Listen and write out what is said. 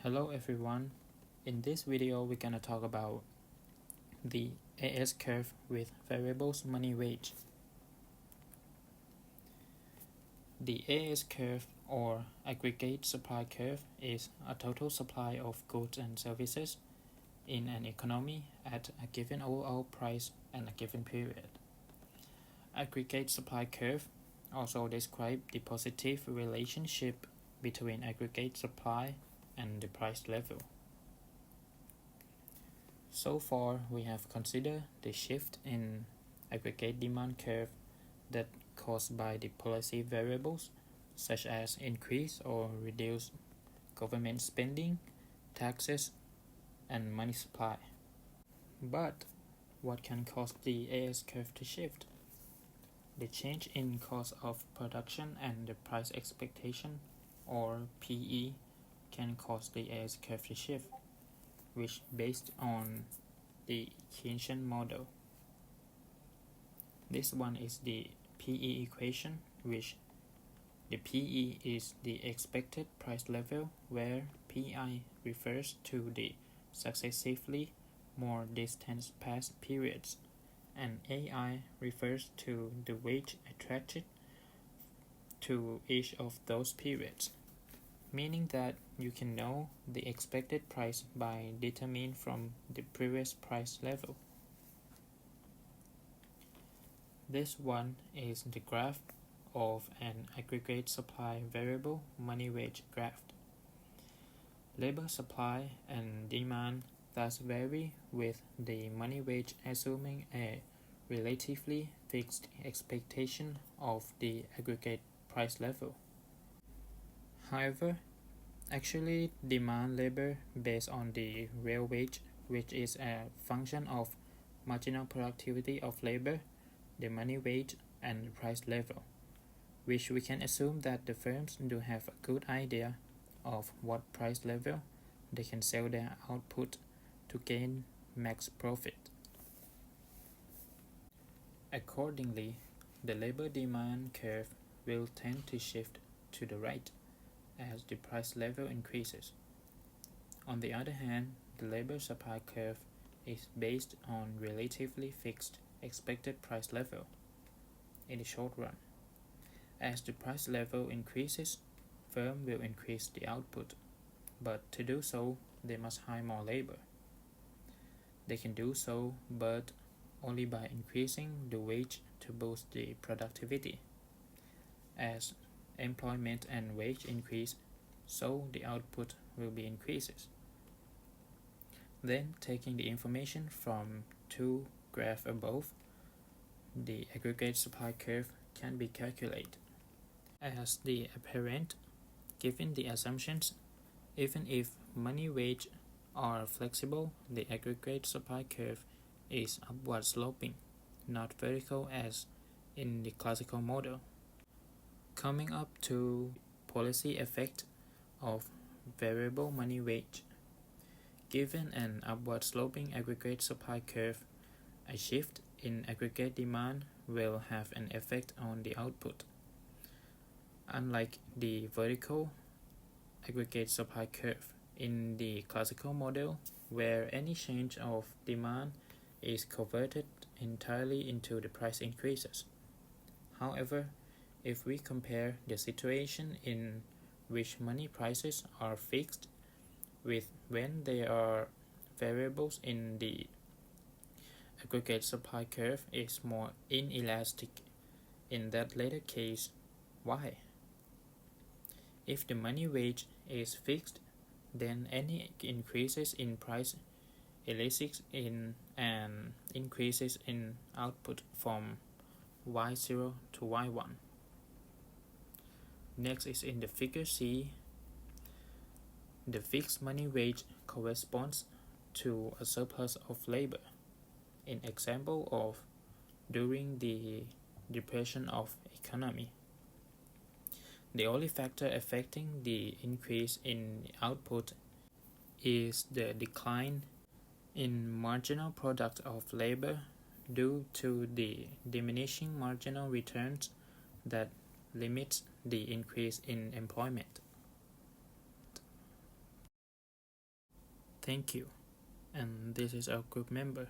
Hello everyone, in this video we're gonna talk about the AS curve with variables money wage. The AS curve or aggregate supply curve is a total supply of goods and services in an economy at a given overall price and a given period. Aggregate supply curve also describes the positive relationship between aggregate supply and the price level. So far, we have considered the shift in aggregate demand curve that caused by the policy variables such as increase or reduce government spending, taxes, and money supply. But what can cause the AS curve to shift? The change in cost of production and the price expectation, or PE, can cause the AS curve to shift, which based on the Keynesian model. This one is the PE equation, which the PE is the expected price level, where PI refers to the successively more distant past periods, and AI refers to the wage attracted to each of those periods, meaning that you can know the expected price by determining from the previous price level. This one is the graph of an aggregate supply variable money wage graph. Labor supply and demand thus vary with the money wage assuming a relatively fixed expectation of the aggregate price level. However, actually demand labor based on the real wage, which is a function of marginal productivity of labor, the money wage, and price level, which we can assume that the firms do have a good idea of what price level they can sell their output to gain max profit. Accordingly, the labor demand curve will tend to shift to the right as the price level increases. On the other hand, the labor supply curve is based on relatively fixed expected price level in the short run. As the price level increases, firms will increase the output, but to do so, they must hire more labor. They can do so, but only by increasing the wage to boost the productivity. As employment and wage increase, so the output will be increases. Then, taking the information from two graphs above, the aggregate supply curve can be calculated. As the apparent, given the assumptions, even if money wage are flexible, the aggregate supply curve is upward sloping, not vertical as in the classical model. Coming up to policy effect of variable money wage. Given an upward sloping aggregate supply curve, a shift in aggregate demand will have an effect on the output. Unlike the vertical aggregate supply curve in the classical model, where any change of demand is converted entirely into the price increases. However, if we compare the situation in which money prices are fixed with when there are variables in the aggregate supply curve is more inelastic. In that latter case, why? If the money wage is fixed, then any increases in price elicits in and increases in output from Y0 to Y1. Next is in the figure C. The fixed money wage corresponds to a surplus of labor. In example of during the depression of economy. The only factor affecting the increase in output is the decline in marginal product of labor due to the diminishing marginal returns that limits the increase in employment. Thank you. And this is our group member.